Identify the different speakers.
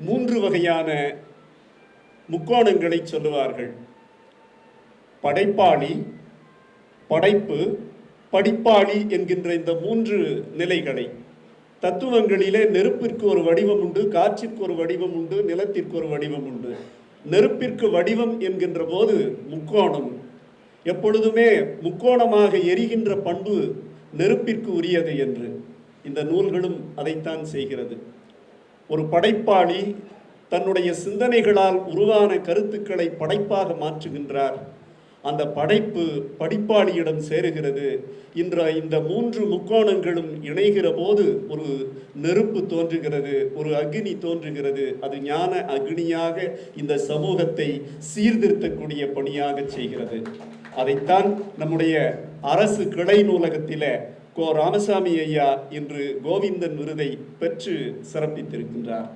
Speaker 1: மூன்று வகையான முக்கோணங்களை சொல்லுவார்கள். படைப்பாளி, படைப்பு, படிப்பாளி என்கின்ற இந்த மூன்று நிலைகளை தத்துவங்களிலே நெருப்பிற்கு ஒரு வடிவம் உண்டு, காற்றிற்கு ஒரு வடிவம் உண்டு, நிலத்திற்கு ஒரு வடிவம் உண்டு. நெருப்பிற்கு வடிவம் என்கின்ற போது முக்கோணம் எப்பொழுதுமே முக்கோணமாக எரிகின்ற பண்பு நெருப்பிற்கு உரியது என்று இந்த நூல்களும் அதைத்தான் செய்கிறது. ஒரு படைப்பாளி தன்னுடைய சிந்தனைகளால் உருவான கருத்துக்களை படைப்பாக மாற்றுகின்றார். அந்த படைப்பு படிப்பாளியிடம் சேருகிறது. இந்த மூன்று முக்கோணங்களும் இணைகிற போது ஒரு நெருப்பு தோன்றுகிறது, ஒரு அக்னி தோன்றுகிறது. அது ஞான அக்னியாக இந்த சமூகத்தை சீர்திருத்தக்கூடிய பணியாக செய்கிறது. அதைத்தான் நம்முடைய அரசு கிளை நூலகத்தில கோ. ராமசாமி ஐயா இன்று கோவிந்தன் விருதை பெற்று சிறப்பித்திருக்கின்றார்.